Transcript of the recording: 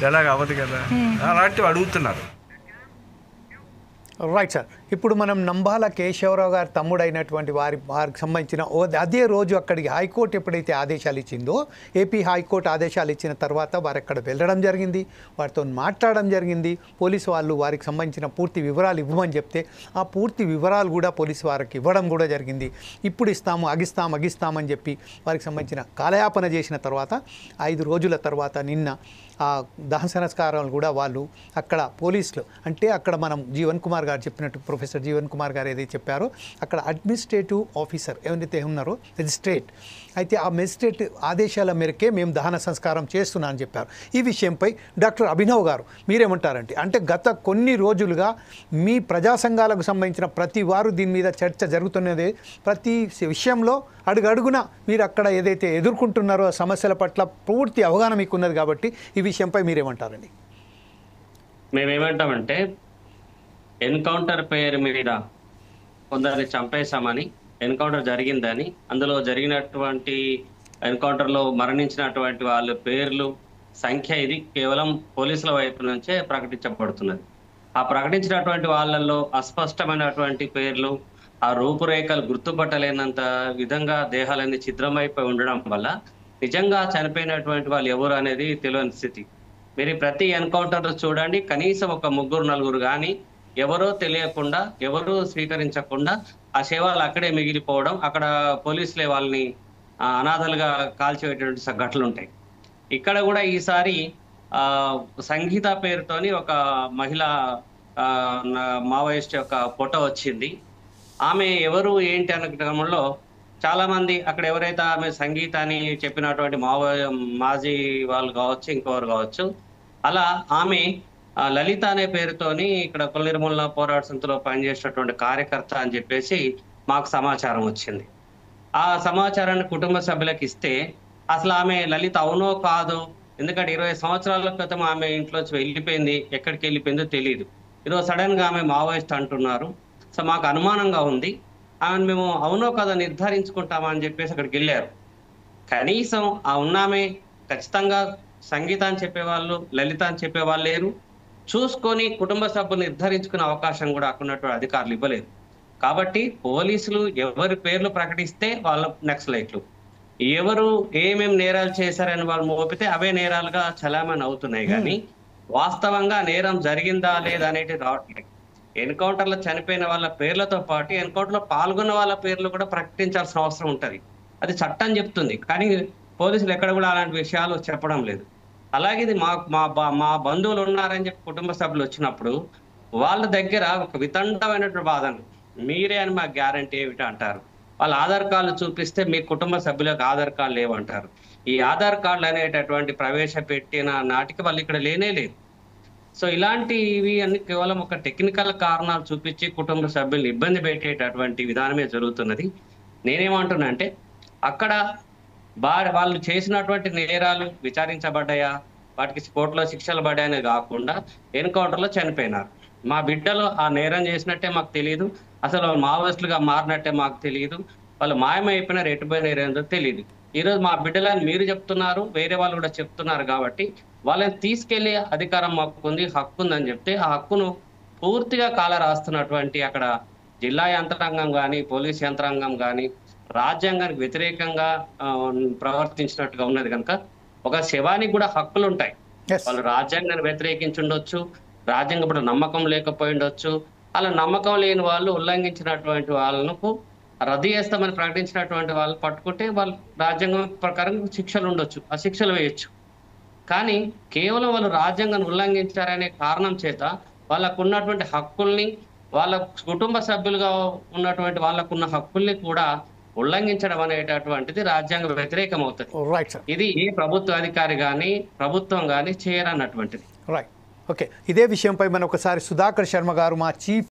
ఎలాగ అవ్వదు కదా, అలాంటివి అడుగుతున్నారు. Right sir. ఇప్పుడు మనం నంబాల కేశవరావు గారి తమ్ముడైనటువంటి వారికి సంబంధించిన అదే రోజు అక్కడికి హైకోర్టు ఎప్పుడైతే ఆదేశాలు ఇచ్చిందో, ఏపీ హైకోర్టు ఆదేశాలు ఇచ్చిన తర్వాత వారు అక్కడ వెళ్ళడం జరిగింది, వారితో మాట్లాడడం జరిగింది. పోలీసు వాళ్ళు వారికి సంబంధించిన పూర్తి వివరాలు ఇవ్వమని చెప్తే ఆ పూర్తి వివరాలు కూడా పోలీసు వారికి ఇవ్వడం కూడా జరిగింది. ఇప్పుడు ఇస్తాము, అగిస్తామని చెప్పి వారికి సంబంధించిన కాలయాపన చేసిన తర్వాత 5 రోజుల తర్వాత నిన్న ఆ దహన సంస్కారాలు కూడా వాళ్ళు అక్కడ పోలీసులు అంటే అక్కడ మనం జీవన్ కుమార్ గారు చెప్పినట్టు, ప్రొఫెసర్ జీవన్ కుమార్ గారు ఏదైతే చెప్పారో అక్కడ అడ్మినిస్ట్రేటివ్ ఆఫీసర్ ఎవరైతే ఉన్నారో మెజిస్ట్రేట్, అయితే ఆ మెజిస్ట్రేట్ ఆదేశాల మేరకే మేము దహన సంస్కారం చేస్తున్నా అని చెప్పారు. ఈ విషయంపై డాక్టర్ అభినవ్ గారు మీరేమంటారంటే, అంటే గత కొన్ని రోజులుగా మీ ప్రజా సంఘాలకు సంబంధించిన ప్రతి వారు దీని మీద చర్చ జరుగుతున్నదే, ప్రతి విషయంలో అడుగడుగున మీరు అక్కడ ఏదైతే ఎదుర్కొంటున్నారో ఆ సమస్యల పట్ల పూర్తి అవగాహన మీకు ఉన్నది కాబట్టి ఈ విషయంపై మీరేమంటారండి? మేమేమంటామంటే, ఎన్కౌంటర్ పేరు మీద కొందరిని చంపేశామని, ఎన్కౌంటర్ జరిగిందని, అందులో జరిగినటువంటి ఎన్కౌంటర్లో మరణించినటువంటి వాళ్ళ పేర్లు సంఖ్య ఇది కేవలం పోలీసుల వైపు నుంచే ప్రకటించబడుతున్నది. ఆ ప్రకటించినటువంటి వాళ్ళల్లో అస్పష్టమైనటువంటి పేర్లు, ఆ రూపురేఖలు గుర్తుపట్టలేనంత విధంగా దేహాలన్నీ ఛిద్రమైపోయి ఉండడం వల్ల నిజంగా చనిపోయినటువంటి వాళ్ళు ఎవరు అనేది తెలియని స్థితి. మీరు ప్రతి ఎన్కౌంటర్ చూడండి, కనీసం ఒక 3-4 కానీ ఎవరో తెలియకుండా, ఎవరూ స్వీకరించకుండా ఆ శవాలు అక్కడే మిగిలిపోవడం, అక్కడ పోలీసులే వాళ్ళని అనాథలుగా కాల్చివేటువంటి ఘటనలు ఉంటాయి. ఇక్కడ కూడా ఈసారి సంగీత పేరుతోని ఒక మహిళ మావోయిస్ట్ యొక్క ఫోటో వచ్చింది. ఆమె ఎవరు ఏంటి అన్న క్రమంలో చాలా మంది అక్కడ ఎవరైతే ఆమె సంగీత అని చెప్పినటువంటి మాజీ వాళ్ళు కావచ్చు, ఇంకొకరు కావచ్చు, అలా ఆమె లలిత అనే పేరుతోని ఇక్కడ కుల నిర్మూలన పోరాట సమితిలో పనిచేసినటువంటి కార్యకర్త అని చెప్పేసి మాకు సమాచారం వచ్చింది. ఆ సమాచారాన్ని కుటుంబ సభ్యులకు ఇస్తే అసలు ఆమె లలిత అవునో కాదో, ఎందుకంటే 20 సంవత్సరాల క్రితం ఆమె ఇంట్లోంచి వెళ్ళిపోయింది, ఎక్కడికి వెళ్ళిపోయిందో తెలియదు. ఈరోజు సడన్ గా ఆమె మావోయిస్ట్ అంటున్నారు. సో మాకు అనుమానంగా ఉంది, ఆమెను మేము అవునో కాదో నిర్ధారించుకుంటామా అని చెప్పేసి అక్కడికి వెళ్ళారు. కనీసం ఆ ఉన్నామే ఖచ్చితంగా సంగీత అని చెప్పేవాళ్ళు, లలిత అని చెప్పేవాళ్ళు లేరు. చూసుకొని కుటుంబ సభ్యులు నిర్ధారించుకునే అవకాశం కూడా అక్కడున్నటువంటి అధికారులు ఇవ్వలేదు. కాబట్టి పోలీసులు ఎవరి పేర్లు ప్రకటిస్తే వాళ్ళ నక్సలైట్లు, ఎవరు ఏమేమి నేరాలు చేశారని వాళ్ళు మోపితే అవే నేరాలుగా చలామణి అవుతున్నాయి. కానీ వాస్తవంగా నేరం జరిగిందా లేదా అనేది రావట్లేదు. ఎన్కౌంటర్లో చనిపోయిన వాళ్ళ పేర్లతో పాటు ఎన్కౌంటర్లో పాల్గొన్న వాళ్ళ పేర్లు కూడా ప్రకటించాల్సిన అవసరం ఉంటుంది. అది చట్టం చెప్తుంది, కానీ పోలీసులు ఎక్కడ కూడా అలాంటి విషయాలు చెప్పడం లేదు. అలాగే ఇది మా బంధువులు ఉన్నారని చెప్పి కుటుంబ సభ్యులు వచ్చినప్పుడు వాళ్ళ దగ్గర ఒక వితండమైనటువంటి వాదన, మీరే అని మా గ్యారంటీ ఏమిటి అంటారు. వాళ్ళ ఆధార్ కార్డులు చూపిస్తే మీ కుటుంబ సభ్యులకు ఆధార్ కార్డులు లేవంటారు. ఈ ఆధార్ కార్డులు అనేటటువంటి ప్రవేశపెట్టిన నాటికి వాళ్ళు ఇక్కడ లేనే లేదు. సో ఇలాంటివి అన్ని కేవలం ఒక టెక్నికల్ కారణాలు చూపించి కుటుంబ సభ్యుల్ని ఇబ్బంది పెట్టేటటువంటి విధానమే జరుగుతున్నది. నేనేమంటున్నా అంటే, అక్కడ వాళ్ళు చేసినటువంటి నేరాలు విచారించబడ్డాయా, వాటికి కోర్టులో శిక్షలు పడ్డాయనే కాకుండా ఎన్కౌంటర్లో చనిపోయినారు. మా బిడ్డలు ఆ నేరం చేసినట్టే మాకు తెలియదు, అసలు వాళ్ళు మావోయిస్టులుగా మారినట్టే మాకు తెలియదు, వాళ్ళు మాయమైపోయినారు, ఎటుపోయినారు ఏందో తెలియదు. ఈరోజు మా బిడ్డలని మీరు చెప్తున్నారు, వేరే వాళ్ళు కూడా చెప్తున్నారు. కాబట్టి వాళ్ళని తీసుకెళ్లే అధికారం మాకు ఉంది, హక్కు ఉందని చెప్తే ఆ హక్కును పూర్తిగా కాల రాస్తున్నటువంటి అక్కడ జిల్లా యంత్రాంగం కానీ, పోలీస్ యంత్రాంగం కానీ రాజ్యాంగానికి వ్యతిరేకంగా ప్రవర్తించినట్టుగా ఉన్నది. కనుక ఒక శవానికి కూడా హక్కులు ఉంటాయి. వాళ్ళు రాజ్యాంగాన్ని వ్యతిరేకించి ఉండొచ్చు, రాజ్యాంగం పట్ల నమ్మకం లేకపోయి ఉండొచ్చు. అలా నమ్మకం లేని వాళ్ళు ఉల్లంఘించినటువంటి వాళ్ళకు రద్దు చేస్తామని ప్రకటించినటువంటి వాళ్ళు పట్టుకుంటే వాళ్ళు రాజ్యాంగం ప్రకారం శిక్షలు ఉండొచ్చు, ఆ శిక్షలు వేయొచ్చు. కానీ కేవలం వాళ్ళు రాజ్యాంగాన్ని ఉల్లంఘించారనే కారణం చేత వాళ్ళకు ఉన్నటువంటి హక్కుల్ని, వాళ్ళ కుటుంబ సభ్యులుగా ఉన్నటువంటి వాళ్ళకున్న హక్కుల్ని కూడా ఉల్లంఘించడం అనేటటువంటిది రాజ్యాంగ వ్యతిరేకం అవుతుంది. ఇది ఏ ప్రభుత్వ అధికారి కానీ ప్రభుత్వం కానీ చేయరన్నటువంటిది. రైట్. ఓకే, ఇదే విషయంపై మనం ఒకసారి సుధాకర్ శర్మ గారు, మా చీఫ్